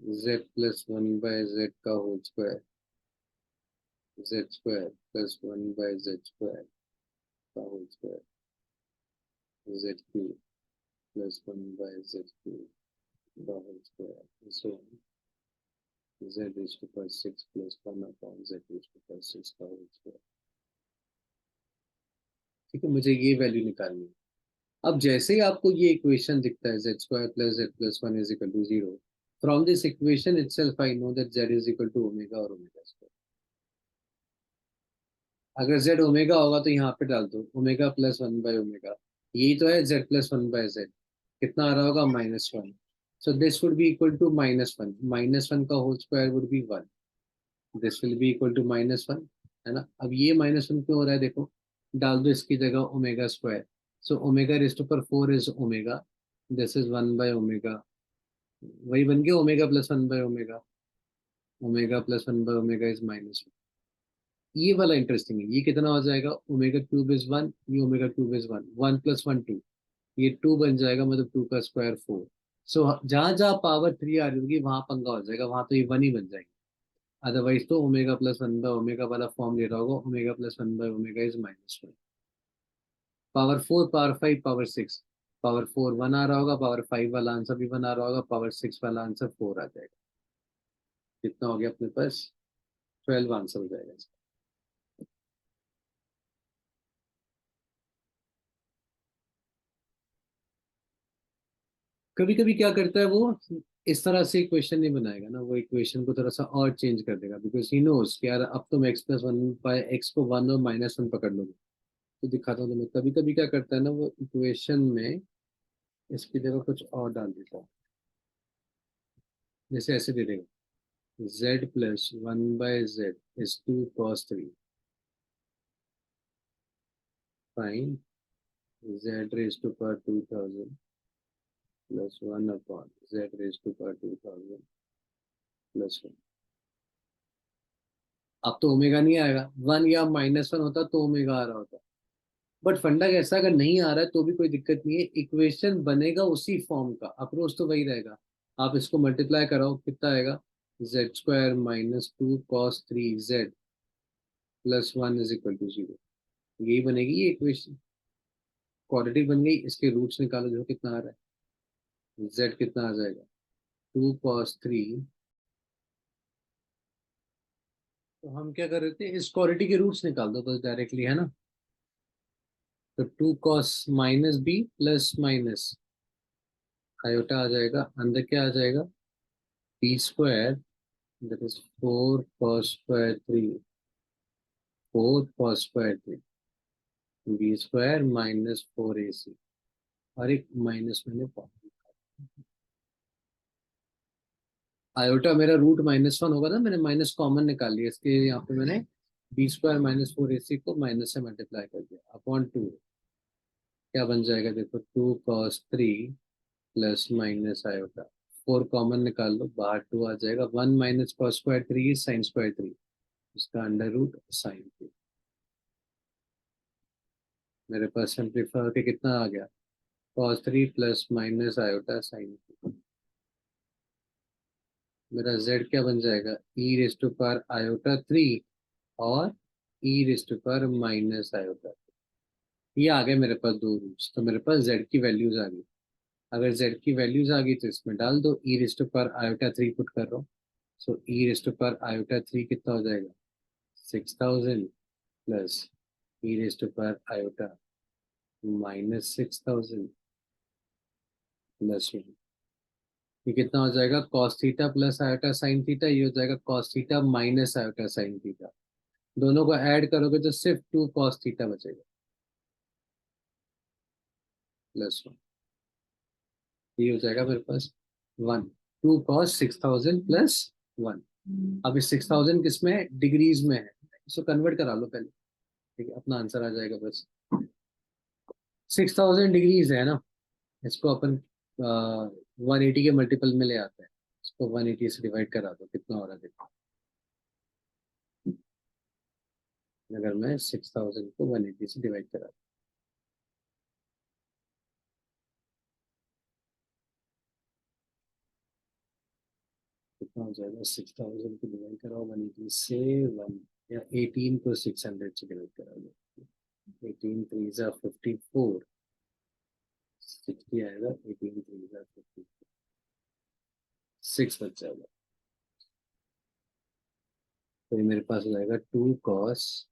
z+1/z का होल स्क्वायर, z² + 1/z² का होल स्क्वायर, z³ + 1/z³ का होल स्क्वायर, सो z⁻6 + 1/z⁻6 का होल स्क्वायर। ठीक है, मुझे ये वैल्यू निकालनी है। अब जैसे ही आपको ये इक्वेशन दिखता है, z² + z+1 = 0, from this equation itself I know that z = omega और ओमेगा स्क्वायर। अगर z ओमेगा होगा तो यहाँ पे डाल दो ओमेगा +1/ओमेगा, यही तो है z+1/z, कितना आ रहा होगा, -1। So this would be equal to -1, -1 का whole square would be 1, this will be equal to -1, है ना। अब ये -1 क्यों हो रहा है, देखो, डाल दो इसकी जगह omega square. So omega is omega, this is 1/ओमेगा, वही बन गया ओमेगा+1/ओमेगा, ओमेगा+1/ओमेगा इज -1। ये वाला इंटरेस्टिंग है, ये कितना हो जाएगा, ओमेगा³ इज 1, ये ओमेगा³ इज 1, 1 + 1 2, ये 2 बन जाएगा, मतलब 2 का स्क्वायर 4। सो जहां जहां पावर 3 आ रही होगी वहां पंगा हो जाएगा, वहां तो ये 1 ही बन जाएगी। अदरवाइज तो ओमेगा+1/ओमेगा वाला फॉर्म ले रहा होगा, ओमेगा+1/ओमेगा is -1। Power 4, power 5, power 6, power 4 1 आ रहा होगा, पावर 5 वाला आंसर भी 1 आ रहा होगा, पावर 6 वाला आंसर 4 आ जाएगा। कितना हो गया अपने पास, 12 आंसर हो जाएगा इसका। कभी कभी क्या करता है वो, इस तरह से इक्वेशन नहीं बनाएगा ना, वो इक्वेशन को थोड़ा सा और चेंज कर देगा, बिकॉज ही नोस कि यार अब तुम x+1/x को 1 और -1 पकड़ लोगे। तो दिखाता हूँ तुम्हें, कभी कभी क्या करता है ना वो इक्वेशन में इसकी जगह कुछ और डाल देता है, जैसे ऐसे दे देगा, z+1/z = 2 cos 3, fine z⁻² 2000 plus 1/z⁻² plus 1। अब तो ओमेगा नहीं आएगा, 1 या -1 होता तो ओमेगा आ रहा होता। बट फंडा कैसा, अगर नहीं आ रहा है तो भी कोई दिक्कत नहीं है, इक्वेशन बनेगा उसी फॉर्म का, अप्रोच तो वही रहेगा। आप इसको मल्टीप्लाई कराओ, कितना आएगा, z² - 2 cos 3z +1 = 0। यही बनेगी ये इक्वेशन, क्वाड्रेटिक बन गई। इसके रूट्स निकालो, जो कितना आ रहा है, z कितना आ जाएगा, 2 cos 3। तो हम क्या कर रहे थे, इस क्वाड्रेटिक के रूट्स निकाल दो बस डायरेक्टली, है ना। तो 2 cos -b plus minus iota आ जाएगा, अंदर क्या आ जाएगा, b², that is 4 cos²3, 4 cos²3 b² - 4ac। और एक माइनस मैंने आयोटा मेरा रूट -1 होगा ना, मैंने माइनस कॉमन निकाल लिया, इसके यहाँ पे मैंने b² - 4ac को माइनस से मल्टीप्लाई कर दिया अपॉन 2। क्या बन जाएगा देखो, 2 cos 3 plus minus iota, 4 common निकाल लो, बाहर 2 आ जाएगा, 1 - cos²3 sin²3, इसका अंडर रूट sin 3। मेरे पास सिंप्लीफाई होके कितना आ गया, cos 3 plus minus iota sin 3। मेरा z क्या बन जाएगा, e⁻⁴ और e⁻⁻⁴ ये आ गए मेरे पास दो रूट्स, तो मेरे पास z की वैल्यूज आ गई। अगर z की वैल्यूज आ गई तो इसमें डाल दो, e⁻⁴ पुट कर रहा हूँ। सो e⁻⁴ कितना हो जाएगा, 6000 प्लस e⁻⁻⁻⁻6000 प्लस 1। ये कितना हो जाएगा, cos theta plus iota sine theta, ये हो जाएगा cos theta minus iota sine theta. दोनों को ऐड करोगे तो सिर्फ 2 cos थीटा बचेगा प्लस 1। ये हो जाएगा मेरे पास 1, 2 cos 6000 प्लस 1। अब इस 6000 किसमें है, डिग्रीज में है, इसको कन्वर्ट करा लो पहले, ठीक है, अपना आंसर आ जाएगा बस। 6000 डिग्रीज है ना, इसको अपन 180 के मल्टीपल में ले आते हैं, इसको 180 से डिवाइड करा दो, कितना हो रहा है देखो। अगर मैं 6000 को 180 से डिवाइड करा, कितना हो जाएगा, 6000 को डिवाइड कराओ 180 से, 1 या 18 को 600 से डिवाइड करा दो, 18 3 × 54, 60 आएगा, 18 3 × 54, 6 बच जाएगा। तो ये मेरे पास हो जाएगा 2 cos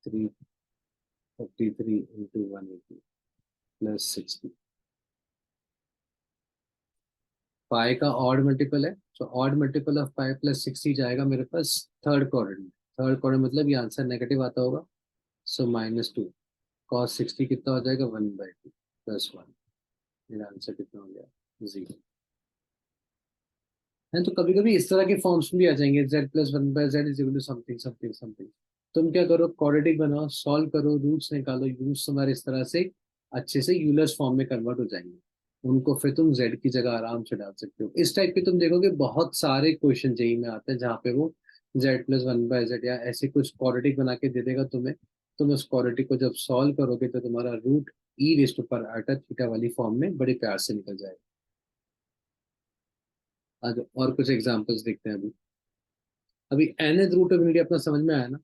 333 × 180 प्लस 60। पाई का ऑड मल्टीपल है, तो odd multiple of pi plus 60 जाएगा मेरे पास थर्ड क्वाड्रेंट में। थर्ड क्वाड्रेंट मतलब ये आंसर नेगेटिव आता होगा, सो -2 cos 60 कितना हो जाएगा, 1/2 प्लस 1। मेरा आंसर कितना हो गया, 0 है। तो कभी कभी इस तरह के फॉर्म्स भी आ जाएंगे, z+1/z = समथिंग समथिंग समथिंग। तुम क्या करो, क्वाड्रेटिक बनाओ, सॉल्व करो, रूट्स निकालो, रूट्स तुम्हारे इस तरह से अच्छे से यूलर्स फॉर्म में कन्वर्ट हो जाएंगे। उनको फिर तुम z की जगह आराम से डाल सकते हो। इस टाइप के तुम देखोगे बहुत सारे क्वेश्चन जेई में आते हैं जहाँ पे वो z+1/z या ऐसे कुछ क्वाड्रेटिक बना के दे देगा तुम्हें। तुम उस क्वाड्रेटिक को जब सॉल्व करोगे तो तुम्हारा रूट e⁻⁴ वाली फॉर्म में बड़े प्यार से निकल जाएगा। आज और कुछ एग्जांपल्स देखते हैं। अभी अभी nth रूट ऑफ यूनिटी अपना समझ में आया ना।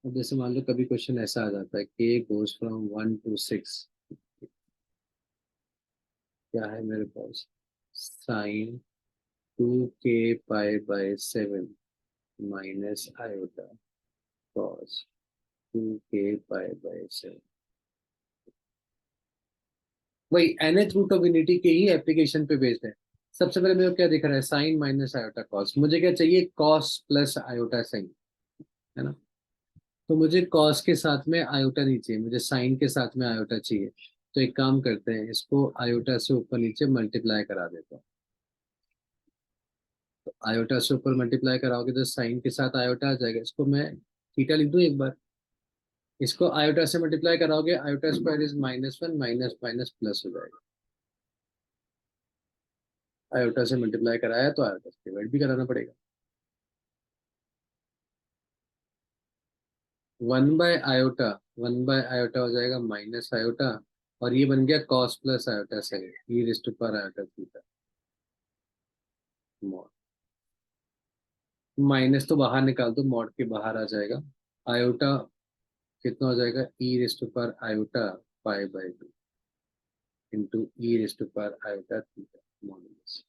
अब जैसे मान लो कभी क्वेश्चन ऐसा आ जाता है, k goes from 1 to 6, क्या है मेरे पास, sine 2k π/7 minus iota cos 2k π/7। वही nth रूट ऑफ यूनिटी के ही एप्लीकेशन पे बेस्ड है। सबसे पहले मेरे को क्या दिख रहा है, साइन माइनस आयोटा कॉस, मुझे क्या चाहिए, कॉस प्लस आयोटा साइन, है ना। तो मुझे कॉस के साथ में आयोटा नहीं चाहिए, मुझे साइन के साथ में आयोटा चाहिए। तो एक काम करते हैं, इसको आयोटा से ऊपर नीचे मल्टीप्लाई करा देता हूँ। तो आयोटा से ऊपर मल्टीप्लाई कराओगे तो साइन के साथ आयोटा आ जाएगा, इसको मैं थीटा लिख दूं एक बार। इसको आयोटा से मल्टीप्लाई कराओगे, iota square is -1, minus minus plus हो जाएगा। आयोटा से मल्टीप्लाई कराया तो आयोटा से डिवाइड भी कराना पड़ेगा। 1/आयोटा, 1/आयोटा हो जाएगा माइनस आयोटा, और ये बन गया कॉस प्लस आयोटा से ई raised to power iota theta. Mod, minus तो बाहर निकाल दो, मॉड के बाहर आ जाएगा। आयोटा कितना हो जाएगा, e raised to power iota पाई/2 into e raised to power iota theta modulus.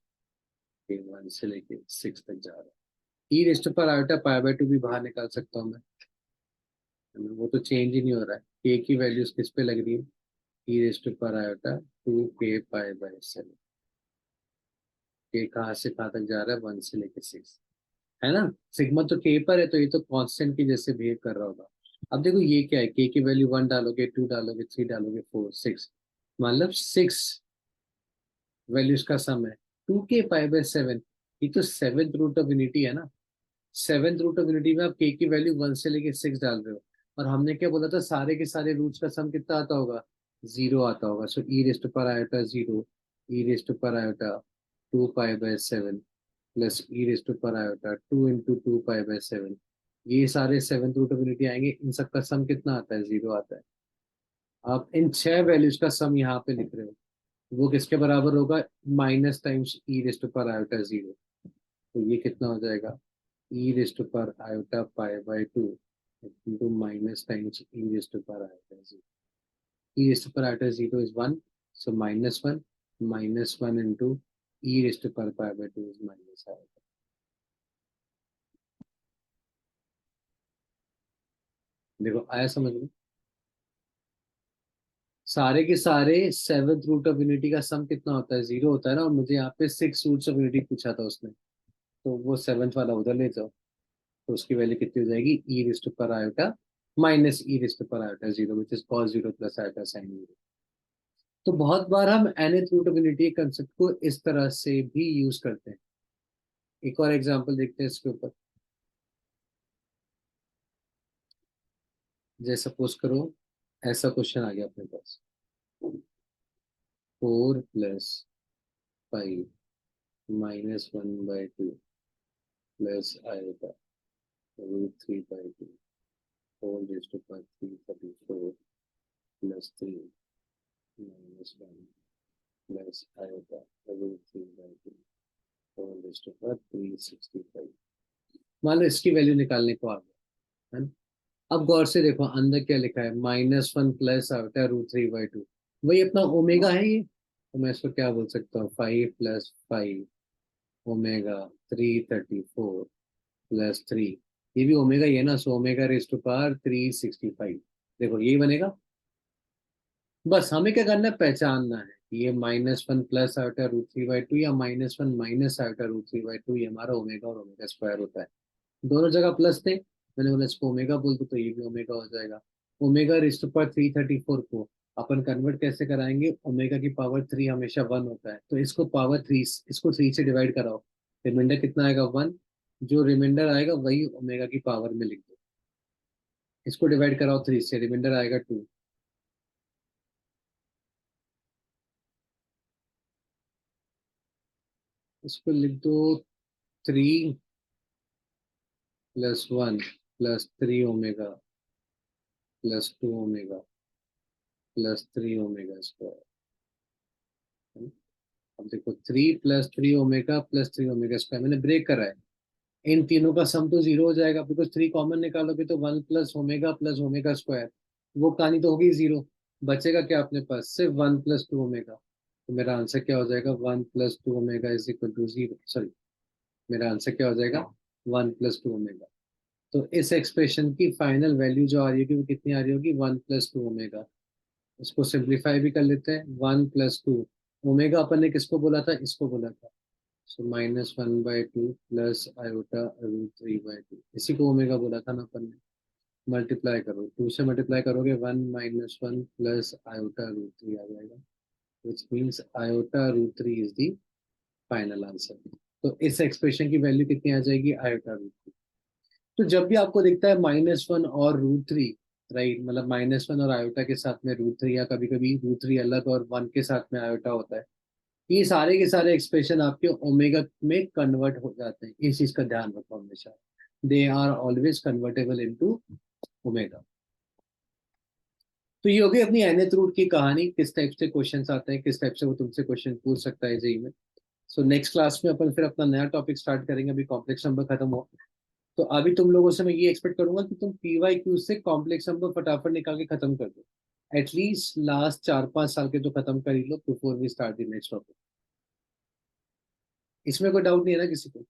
1 से लेके 6 तक जा रहा है। E raised to power iota पाई/2 भी बाहर निकाल सकता हूँ मैं, है ना? वो तो चेंज ही नहीं हो रहा है। के की वैल्यूज किस पे लग रही है, e raised to power iota 2k π/7। के कहाँ से कहाँ तक जा रहा है, 1 से लेके 6, है ना? सिग्मा तो के पर है, तो ये तो कांस्टेंट की जैसे बिहेव कर रहा होगा। अब देखो ये क्या है, के की वैल्यू 1 डालोगे, 2 डालोगे, 3 डालोगे, 4 6, मतलब 6 वैल्यूज का सम है। 2k π/7, ये तो सेवेंथ रूट ऑफ यूनिटी है ना। सेवेंथ रूट ऑफ यूनिटी में आप के की वैल्यू 1 से लेके 6 डाल रहे हो, और हमने क्या बोला था, सारे के सारे रूट्स का सम कितना आता होगा, 0 आता होगा। सो ई रेस्ट पर आयोटा 0, ई रेस्ट पर आयोटा 2 π/7 प्लस ई रेस्ट पर आयोटा 2 × 2 π/7। ये सारे सेवेंथ रूट ऑफ यूनिटी आएंगे, इन सबका सम कितना आता है, 0 आता है। आप इन 6 वैल्यूज का सम यहाँ पे लिख रहे हो, वो किसके बराबर होगा, माइनस टाइम्स ई रेस्ट पर आयोटा 0। तो ये कितना हो जाएगा, e raised to power iota pi/2 into minus times e raised to power iota 0. E raised to power iota 0 is 1, so -1, -1 into e raised to power pi/2 is minus iota. देखो आया समझ में, सारे के सारे सेवेंथ रूट ऑफ यूनिटी का सम कितना होता है, 0 होता है ना। और मुझे यहाँ पे 6 रूट्स ऑफ यूनिटी पूछा था उसने, तो वो सेवेंथ वाला उधर ले जाओ, तो उसकी वैल्यू कितनी हो जाएगी, ई रेस्ट पर आयोटा माइनस ई रेस्ट पर iota 0, which is cos 0 plus iota sine 0। तो बहुत बार हम nth root of unity concept को इस तरह से भी यूज करते हैं। एक और एग्जांपल देखते हैं इसके ऊपर। जैसे सपोज करो ऐसा क्वेश्चन आ गया अपने पास, 4+5 -1/2 प्लस आएगा √3/2 whole raised to power 334 +3 -1 plus आएगा √3/2 होल रेज़्ड टू पावर 365। मान लो इसकी वैल्यू निकालने को आ गया, है ना? अब गौर से देखो अंदर क्या लिखा है, -1 प्लस आयोटा √3/2, वही अपना ओमेगा है ये। तो मैं इसको क्या बोल सकता हूँ, 5 + 5 ओमेगा 334 +3, ये भी ओमेगा ही है ना, so omega raise to power 365। देखो यही बनेगा। बस हमें क्या करना है, पहचानना है कि ये -1 प्लस आयोटा √3/2 या -1 माइनस आयोटा √3/2, ये हमारा ओमेगा और ओमेगा स्क्वायर होता है। दोनों जगह प्लस थे, मैंने बोला इसको ओमेगा बोल दो, तो ये भी ओमेगा हो जाएगा। ओमेगा रेज़्ड टू पावर 334 को अपन कन्वर्ट कैसे कराएंगे, ओमेगा की पावर 3 हमेशा 1 होता है, तो इसको पावर 3, इसको 3 से डिवाइड कराओ, रिमाइंडर कितना आएगा, 1। जो रिमाइंडर आएगा वही ओमेगा की पावर में लिख दो। इसको डिवाइड कराओ 3 से, रिमाइंडर आएगा 2। इसको लिख दो 3 + 1 +3 ओमेगा +2 ओमेगा +3 ओमेगा स्क्वायर। अब देखो 3 + 3 ओमेगा +3 ओमेगा स्क्वायर मैंने ब्रेक करा है, इन तीनों का सम तो 0 हो जाएगा, बिकॉज 3 कॉमन निकालोगे तो 1 + ओमेगा स्क्वायर, वो कहानी तो होगी 0। बचेगा क्या अपने पास, सिर्फ 1 + 2 ओमेगा। तो मेरा आंसर क्या हो जाएगा, 1 + 2 omega is equal to 0, sorry, मेरा आंसर क्या हो जाएगा, 1 + 2 ओमेगा। तो इस एक्सप्रेशन की फाइनल वैल्यू जो आ रही होगी वो कितनी आ रही होगी, 1 + 2 ओमेगा। उसको सिंप्लीफाई भी कर लेते हैं, 1 + 2 ओमेगा अपन ने किसको बोला था, इसको बोला था। सो -1/2 प्लस आयोटा √3/2, इसी को ओमेगा बोला था ना अपन ने। मल्टीप्लाई करो, 2 से मल्टीप्लाई करोगे 1 - 1 प्लस आयोटा √3 आ जाएगा, which means iota √3 is the final answer. तो इस एक्सप्रेशन की वैल्यू कितनी आ जाएगी, आयोटा √3। तो जब भी आपको दिखता है -1 और √3, राइट, मतलब -1 और आयोटा के साथ में √3, या कभी कभी √3 अलग और 1 के साथ में आयोटा होता है, ये सारे के सारे एक्सप्रेशन आपके ओमेगा में कन्वर्ट हो जाते हैं, इस चीज का ध्यान रखो हमेशा। They are always convertible into omega. तो ये होगी अपनी nth रूट की कहानी, किस टाइप से क्वेश्चंस आते हैं, किस टाइप से वो तुमसे क्वेश्चन पूछ सकता है जेई में। सो नेक्स्ट क्लास में अपन फिर अपना नया टॉपिक स्टार्ट करेंगे, अभी कॉम्प्लेक्स नंबर खत्म हो। तो अभी तुम लोगों से मैं ये एक्सपेक्ट करूंगा कि तुम पीवाई क्यू से कॉम्प्लेक्स नंबर फटाफट निकाल के खत्म कर दो। एटलीस्ट लास्ट 4-5 साल के तो खत्म कर ही लो before we start the next topic. इसमें कोई डाउट नहीं है ना किसी को?